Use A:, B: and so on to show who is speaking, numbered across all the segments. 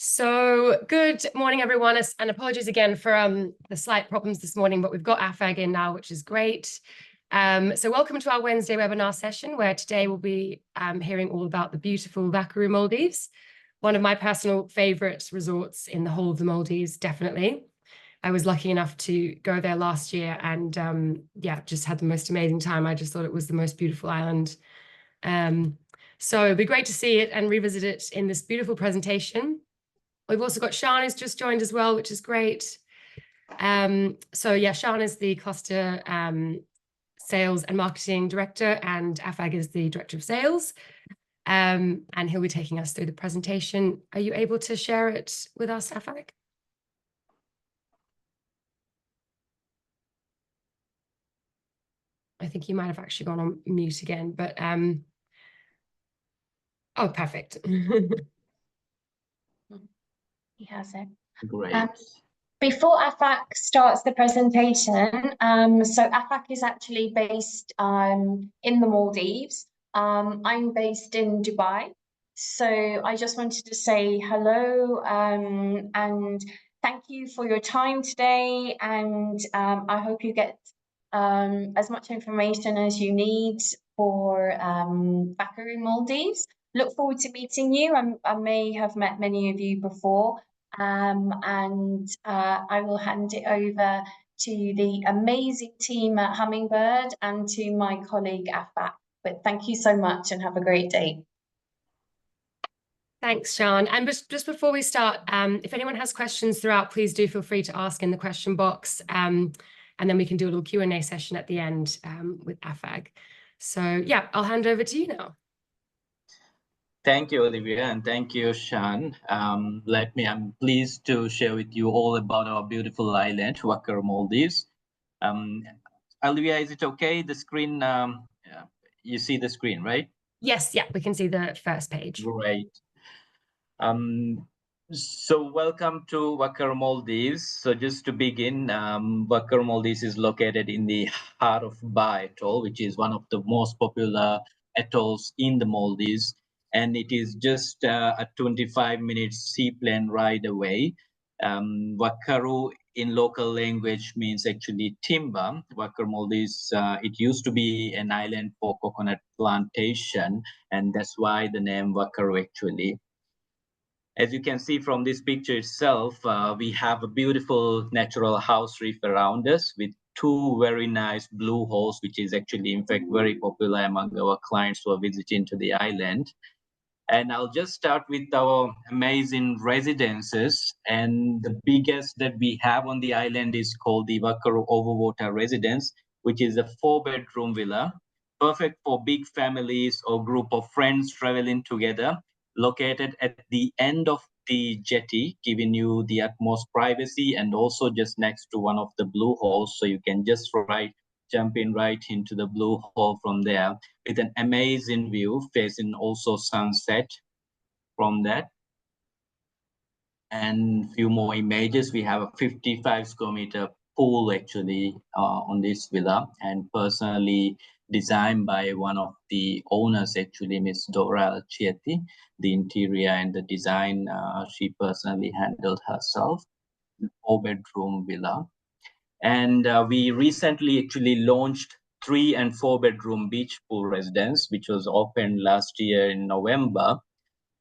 A: So good morning, everyone, and apologies again for the slight problems this morning, but we've got AFAG in now, which is great. So welcome to our Wednesday webinar session, where today we'll be hearing all about the beautiful Vakkaru Maldives, one of my personal favorite resorts in the whole of the Maldives, definitely. I was lucky enough to go there last year and yeah, just had the most amazing time. I just thought it was the most beautiful island. So it'd be great to see it and revisit it in this beautiful presentation. We've also got Sian who's just joined as well, which is great. So yeah, Sian is the cluster sales and marketing director, and AFAG is the director of sales. And he'll be taking us through the presentation. Are you able to share it with us, AFAG? I think you might have actually gone on mute again, but oh, perfect.
B: He has it.
C: Great.
B: Before AFAC starts the presentation, so AFAC is actually based in the Maldives. I'm based in Dubai. So I just wanted to say hello and thank you for your time today. And I hope you get as much information as you need for Vakkaru Maldives. Look forward to meeting you. I may have met many of you before. I will hand it over to the amazing team at Hummingbird and to my colleague AFAC. But thank you so much and have a great day.
A: Thanks, Sian. And just before we start, if anyone has questions throughout, please do feel free to ask in the question box. And then we can do a little Q&A session at the end with AFAG. So yeah, I'll hand over to you now.
C: Thank you, Olivia, and thank you, Sian. I'm pleased to share with you all about our beautiful island, Vakkaru Maldives. Olivia, is it okay? The screen, you see the screen, right?
A: Yes, yeah, we can see the first page.
C: Great. So welcome to Vakkaru Maldives. So just to begin, Vakkaru Maldives is located in the heart of Baa Atoll, which is one of the most popular atolls in the Maldives. And it is just a 25-minute seaplane ride away. Vakkaru in local language means actually timber. Vakkaru Maldives, it used to be an island for coconut plantation, and that's why the name Vakkaru actually. As you can see from this picture itself, we have a beautiful natural house reef around us with two very nice blue holes, which is actually, in fact, very popular among our clients who are visiting to the island. And I'll just start with our amazing residences. And the biggest that we have on the island is called the Vakkaru Overwater Residence, which is a 4-bedroom villa, perfect for big families or group of friends traveling together, located at the end of the jetty, giving you the utmost privacy and also just next to one of the blue holes. So you can just jump in right into the blue hole from there with an amazing view facing also sunset from that. And few more images. We have a 55 square meter pool actually on this villa, and personally designed by one of the owners actually, Miss Dora Chieti. The interior and the design she personally handled herself. 4-bedroom villa. And we recently actually launched 3- and 4-bedroom beach pool residence, which was opened last year in November.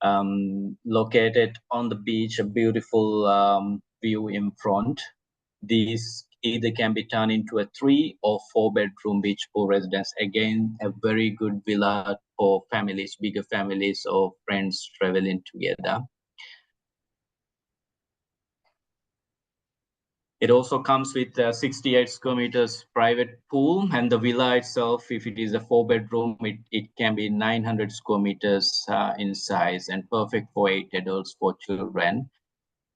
C: Located on the beach, a beautiful view in front. These either can be turned into a 3- or 4-bedroom beach pool residence. Again, a very good villa for families, bigger families or friends traveling together. It also comes with 68 square meters private pool, and the villa itself, if it is a 4-bedroom, it can be 900 square meters in size and perfect for 8 adults, 4 children.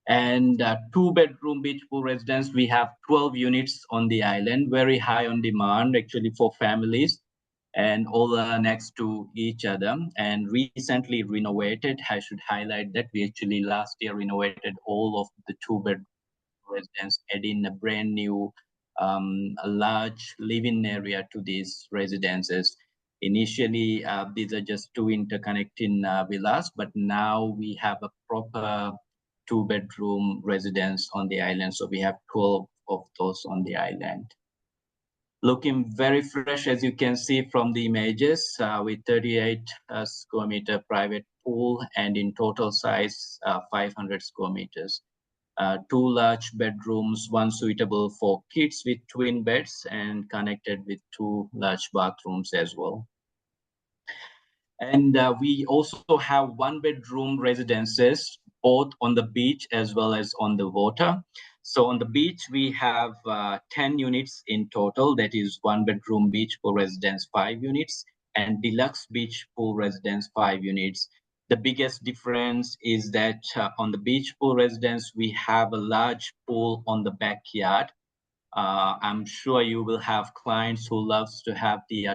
C: And 2-bedroom beach pool residence, we have 12 units on the island, very high on demand actually for families, and all next to each other, and recently renovated. I should highlight that we actually last year renovated all of the 2-bedroom residence, adding a brand new a large living area to these residences. Initially, these are just 2 interconnecting villas, but now we have a proper 2-bedroom residence on the island. So we have 12 of those on the island. Looking very fresh, as you can see from the images, with 38 square meter private pool, and in total size 500 square meters. 2 large bedrooms, one suitable for kids with twin beds and connected with 2 large bathrooms as well. And we also have 1-bedroom residences, both on the beach as well as on the water. So on the beach, we have 10 units in total. That is 1-bedroom beach pool residence, 5 units, and deluxe beach pool residence, 5 units. The biggest difference is that on the beach pool residence, we have a large pool on the backyard. I'm sure you will have clients who loves to have the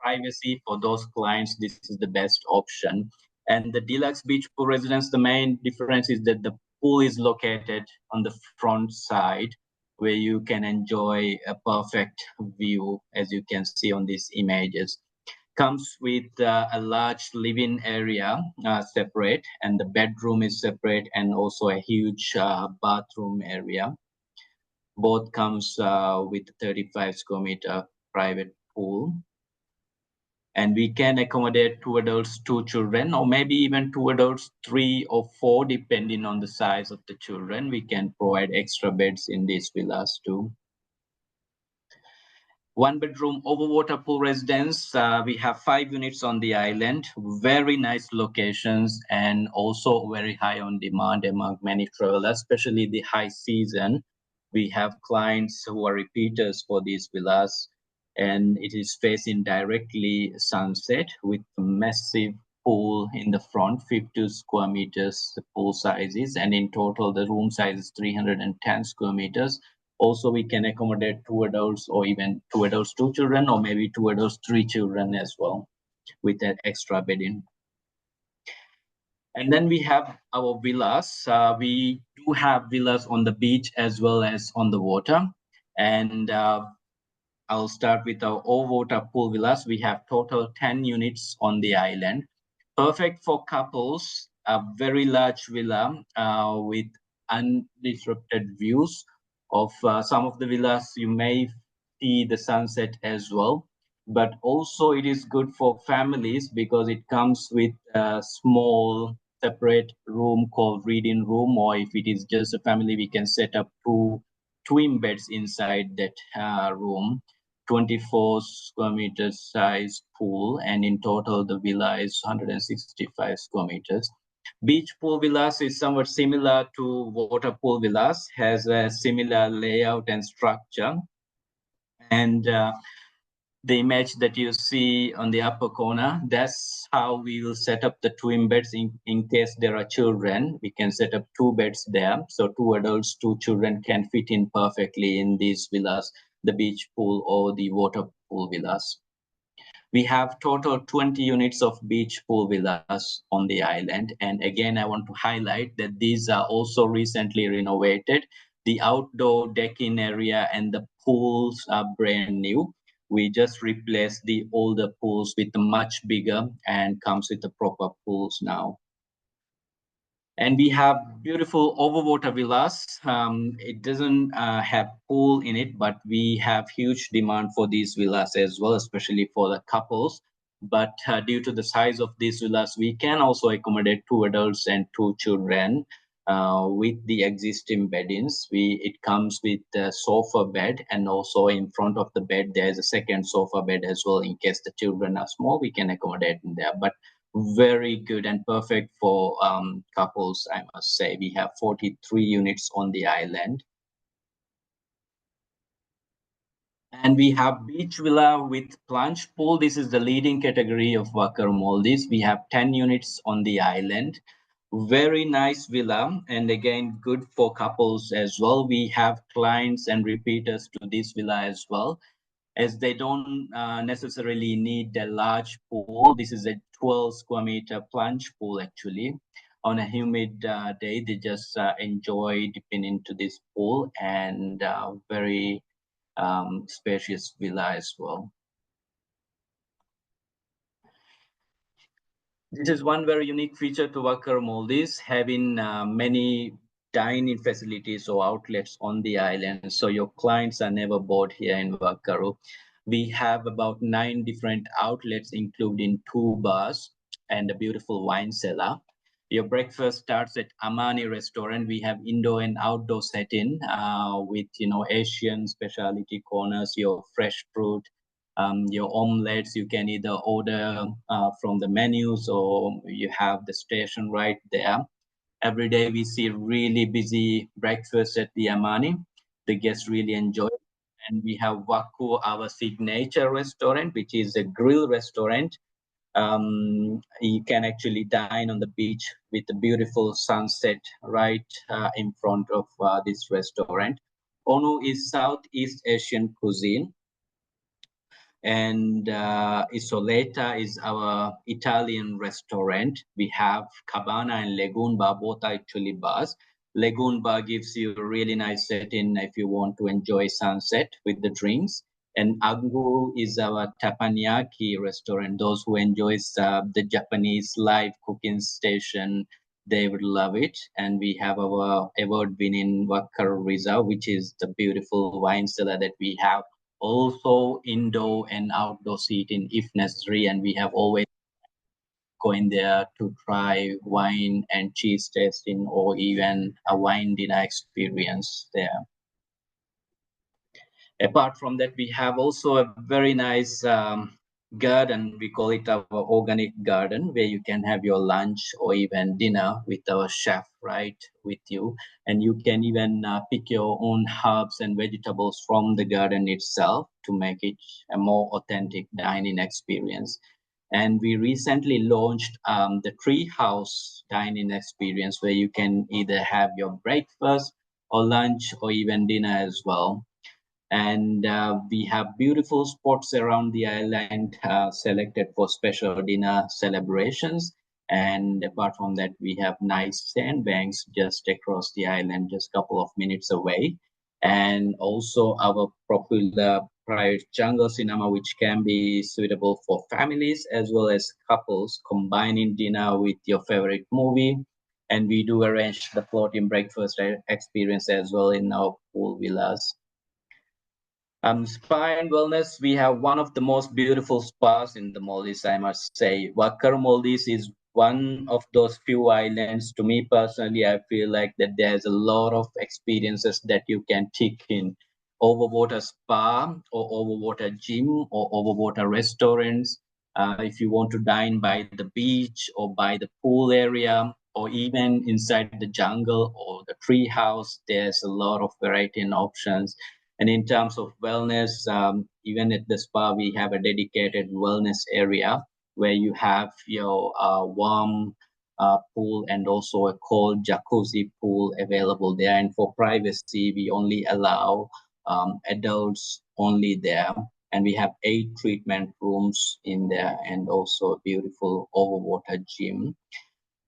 C: privacy. For those clients, this is the best option. And the deluxe beach pool residence, the main difference is that the pool is located on the front side, where you can enjoy a perfect view, as you can see on these images. Comes with a large living area separate, and the bedroom is separate, and also a huge bathroom area. Both comes with 35 square meter private pool. And we can accommodate 2 adults, 2 children, or maybe even 2 adults, 3 or 4, depending on the size of the children. We can provide extra beds in these villas too. 1-bedroom overwater pool residence. We have 5 units on the island, very nice locations, and also very high on demand among many travelers, especially the high season. We have clients who are repeaters for these villas, and it is facing directly sunset with a massive pool in the front, 50 square meters the pool size is, and in total the room size is 310 square meters. Also, we can accommodate 2 adults, or even 2 adults, 2 children, or maybe 2 adults, 3 children as well, with that extra bedding. And then we have our villas. We do have villas on the beach as well as on the water. And I'll start with our overwater pool villas. We have total 10 units on the island. Perfect for couples, a very large villa with undisrupted views of some of the villas. You may see the sunset as well, but also it is good for families because it comes with a small separate room called reading room, or if it is just a family, we can set up 2 twin beds inside that room. 24 square meters size pool, and in total the villa is 165 square meters. Beach pool villas is somewhat similar to water pool villas, has a similar layout and structure. And the image that you see on the upper corner, that's how we will set up the twin beds in case there are children. We can set up 2 beds there. So 2 adults, 2 children can fit in perfectly in these villas, the beach pool or the water pool villas. We have total 20 units of beach pool villas on the island. And again, I want to highlight that these are also recently renovated. The outdoor decking area and the pools are brand new. We just replaced the older pools with the much bigger and comes with the proper pools now. And we have beautiful overwater villas. It doesn't have pool in it, but we have huge demand for these villas as well, especially for the couples. But due to the size of these villas, we can also accommodate 2 adults and 2 children with the existing beddings. It comes with a sofa bed, and also in front of the bed, there's a second sofa bed as well. In case the children are small, we can accommodate in there. But very good and perfect for couples, I must say. We have 43 units on the island. And we have beach villa with plunge pool. This is the leading category of Vakkaru Maldives. We have 10 units on the island. Very nice villa, and again, good for couples as well. We have clients and repeaters to this villa as well, as they don't necessarily need a large pool. This is a 12 square meter plunge pool actually. On a humid day, they just enjoy dipping into this pool, and very spacious villa as well. This is one very unique feature to Vakkaru Maldives, having many dining facilities or outlets on the island, so your clients are never bored here in Vakkaru. We have about 9 different outlets, including 2 bars and a beautiful wine cellar. Your breakfast starts at Amani restaurant. We have indoor and outdoor setting with Asian specialty corners, your fresh fruit, your omelets. You can either order from the menus or you have the station right there. Every day we see really busy breakfast at the Amani. The guests really enjoy it. And we have Vakku, our signature restaurant, which is a grill restaurant. You can actually dine on the beach with a beautiful sunset right in front of this restaurant. Onu is Southeast Asian cuisine, and Isoleta is our Italian restaurant. We have Cabana and Lagoon Bar, both are actually bars. Lagoon Bar gives you a really nice setting if you want to enjoy sunset with the drinks. And Anguru is our teppanyaki restaurant. Those who enjoys the Japanese live cooking station, they would love it. And we have our award-winning Vakkaru Reserve, which is the beautiful wine cellar that we have. Also indoor and outdoor seating if necessary, and we have always going there to try wine and cheese tasting or even a wine dinner experience there. Apart from that, we have also a very nice garden. We call it our organic garden, where you can have your lunch or even dinner with our chef right with you. And you can even pick your own herbs and vegetables from the garden itself to make it a more authentic dining experience. And we recently launched the tree house dining experience, where you can either have your breakfast or lunch or even dinner as well. And we have beautiful spots around the island selected for special dinner celebrations. And apart from that, we have nice sandbanks just across the island, just a couple of minutes away. And also our popular private jungle cinema, which can be suitable for families as well as couples, combining dinner with your favorite movie. And we do arrange the floating breakfast experience as well in our pool villas. Spa and wellness, we have one of the most beautiful spas in the Maldives, I must say. Vakkaru Maldives is one of those few islands. To me personally, I feel like that there's a lot of experiences that you can take in. Overwater spa or overwater gym or overwater restaurants. If you want to dine by the beach or by the pool area or even inside the jungle or the tree house, there's a lot of variety and options. And in terms of wellness, even at the spa, we have a dedicated wellness area where you have your warm pool and also a cold jacuzzi pool available there. And for privacy, we only allow adults only there. And we have 8 treatment rooms in there and also a beautiful overwater gym.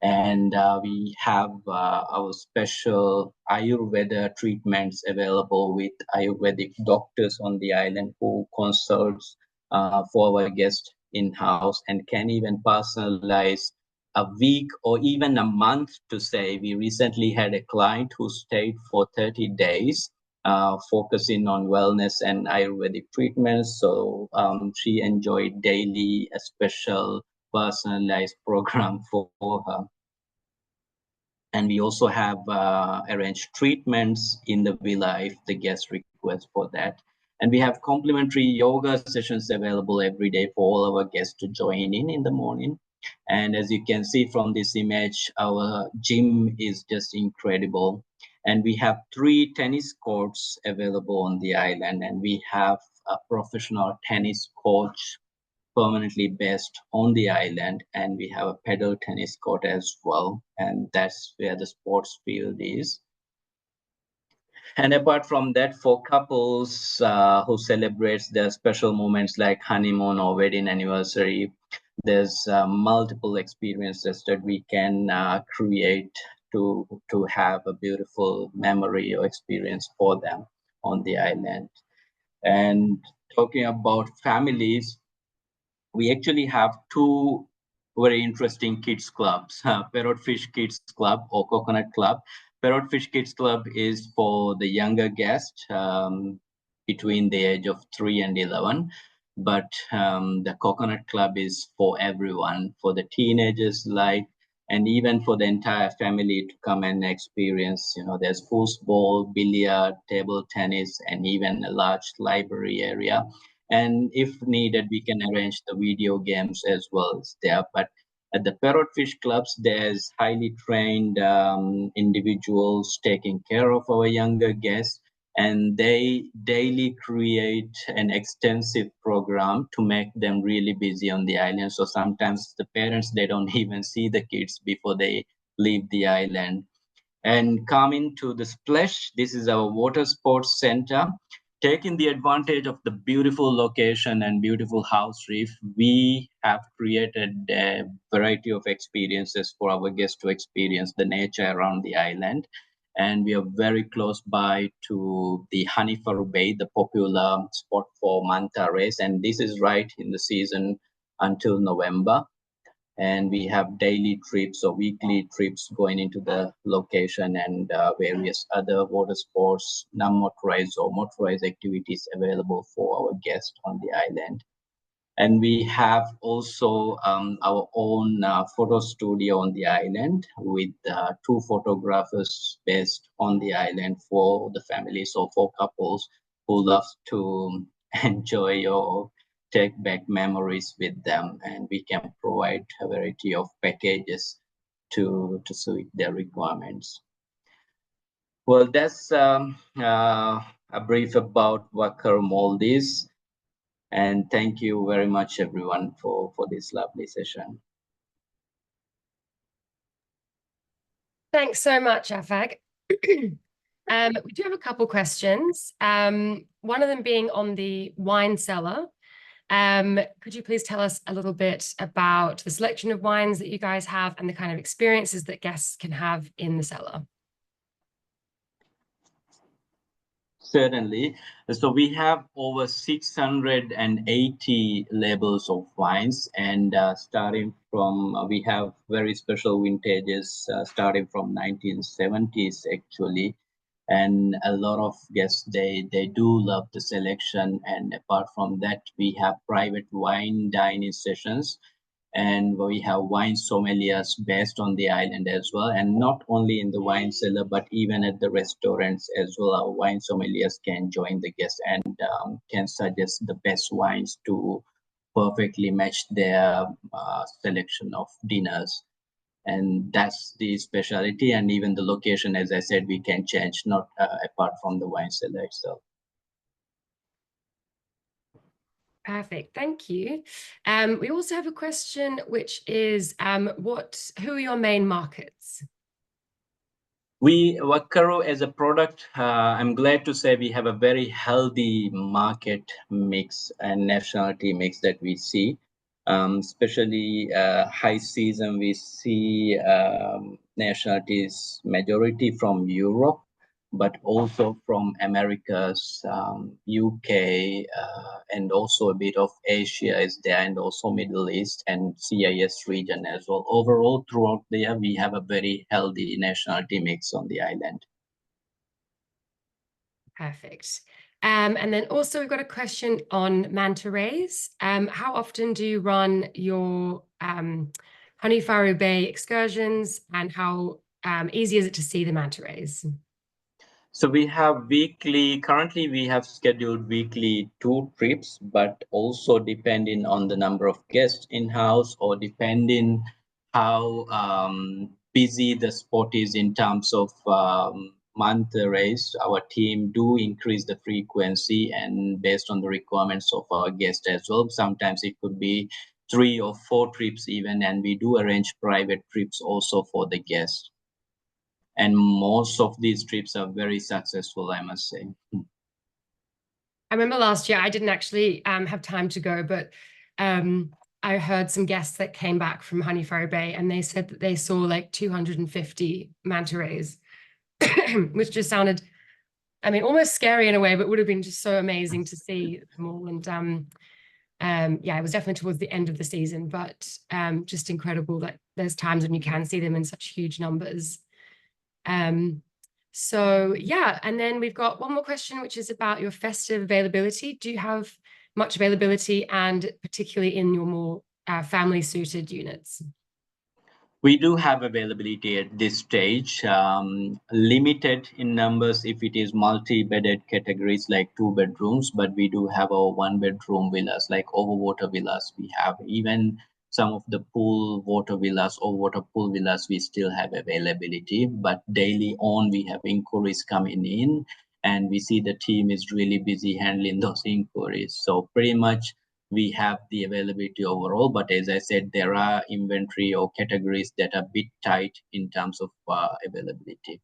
C: And we have our special Ayurveda treatments available with Ayurvedic doctors on the island who consults for our guests in-house and can even personalize a week or even a month to say. We recently had a client who stayed for 30 days focusing on wellness and Ayurvedic treatments. So she enjoyed daily a special personalized program for her. And we also have arranged treatments in the villa if the guest requests for that. And we have complimentary yoga sessions available every day for all our guests to join in the morning. And as you can see from this image, our gym is just incredible. And we have 3 tennis courts available on the island, and we have a professional tennis coach permanently based on the island, and we have a pedal tennis court as well, and that's where the sports field is. And apart from that, for couples who celebrates their special moments like honeymoon or wedding anniversary, there's multiple experiences that we can create to have a beautiful memory or experience for them on the island. And talking about families, we actually have 2 very interesting kids clubs, Parrotfish Kids Club or Coconut Club. Parrotfish Kids Club is for the younger guests between the age of 3 and 11. But the Coconut Club is for everyone, for the teenagers, like, and even for the entire family to come and experience. You know, there's foosball, billiard, table tennis, and even a large library area. And if needed, we can arrange the video games as well as there. But at the Parrotfish Clubs, there's highly trained individuals taking care of our younger guests, and they daily create an extensive program to make them really busy on the island. So sometimes the parents, they don't even see the kids before they leave the island. And coming to the Splash, this is our water sports center. Taking the advantage of the beautiful location and beautiful house reef, we have created a variety of experiences for our guests to experience the nature around the island. And we are very close by to the Hanifaru Bay, the popular spot for manta rays. And this is right in the season until November. And we have daily trips or weekly trips going into the location, and various other water sports, non-motorized or motorized activities available for our guests on the island. And we have also our own photo studio on the island with 2 photographers based on the island for the family. So for couples who love to enjoy or take back memories with them, and we can provide a variety of packages to suit their requirements. Well, that's a brief about Vakkaru Maldives. And thank you very much, everyone, for this lovely session.
A: Thanks so much, Afag. We do have a couple questions. One of them being on the wine cellar. Could you please tell us a little bit about the selection of wines that you guys have and the kind of experiences that guests can have in the cellar?
C: Certainly. So we have over 680 labels of wines, and starting from, we have very special vintages starting from 1970s actually. And a lot of guests, they do love the selection. And apart from that, we have private wine dining sessions, and we have wine sommeliers based on the island as well, and not only in the wine cellar but even at the restaurants as well. Our wine sommeliers can join the guests and can suggest the best wines to perfectly match their selection of dinners. And that's the specialty. And even the location, as I said, we can change, not apart from the wine cellar itself.
A: Perfect, thank you. We also have a question, which is, who are your main markets?
C: Vakkaru as a product, I'm glad to say we have a very healthy market mix and nationality mix that we see. Especially high season, we see nationalities majority from Europe, but also from Americas, UK, and also a bit of Asia is there, and also Middle East and CIS region as well. Overall, throughout the year, we have a very healthy nationality mix on the island.
A: Perfect. And then also we've got a question on manta rays. How often do you run your Hanifaru Bay excursions, and how easy is it to see the manta rays?
C: So we have currently we have scheduled weekly 2 trips, but also depending on the number of guests in-house, or depending how busy the spot is in terms of manta rays, our team do increase the frequency and based on the requirements of our guests as well. Sometimes it could be 3 or 4 trips even, and we do arrange private trips also for the guests. And most of these trips are very successful, I must say.
A: I remember last year I didn't actually have time to go, but I heard some guests that came back from Hanifaru Bay, and they said that they saw like 250 manta rays, which just sounded, I mean, almost scary in a way, but would have been just so amazing to see them all. And yeah, it was definitely towards the end of the season, but just incredible that there's times when you can see them in such huge numbers. So yeah, and then we've got one more question, which is about your festive availability. Do you have much availability, and particularly in your more family suited units?
C: We do have availability at this stage, limited in numbers if it is multi-bedded categories like 2 bedrooms, but we do have our 1 bedroom villas like overwater villas. We have even some of the pool water villas or water pool villas, we still have availability, but daily on we have inquiries coming in, and we see the team is really busy handling those inquiries. So pretty much we have the availability overall, but as I said, there are inventory or categories that are a bit tight in terms of availability.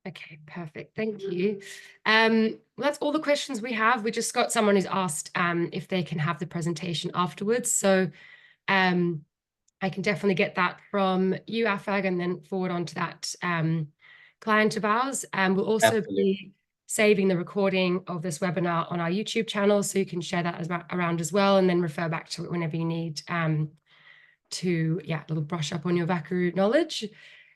A: Okay, perfect. Thank you. Well, that's all the questions we have. We just got someone who's asked if they can have the presentation afterwards. So I can definitely get that from you, Afag, and then forward on to that client of ours. And we'll also be saving the recording of this webinar on our YouTube channel, so you can share that around as well, and then refer back to it whenever you need to, a little brush up on your Vakkaru knowledge.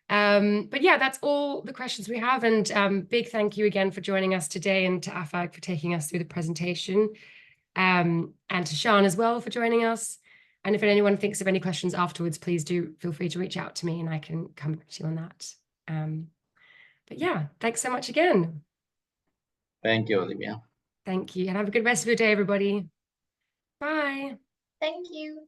A: But yeah, that's all the questions we have. And big thank you again for joining us today, and to Afag for taking us through the presentation, and to Sean as well for joining us. And if anyone thinks of any questions afterwards, please do feel free to reach out to me and I can come back to you on that. But yeah, thanks so much again.
C: Thank you, Olivia.
A: Thank you, and have a good rest of your day, everybody. Bye.
B: Thank you.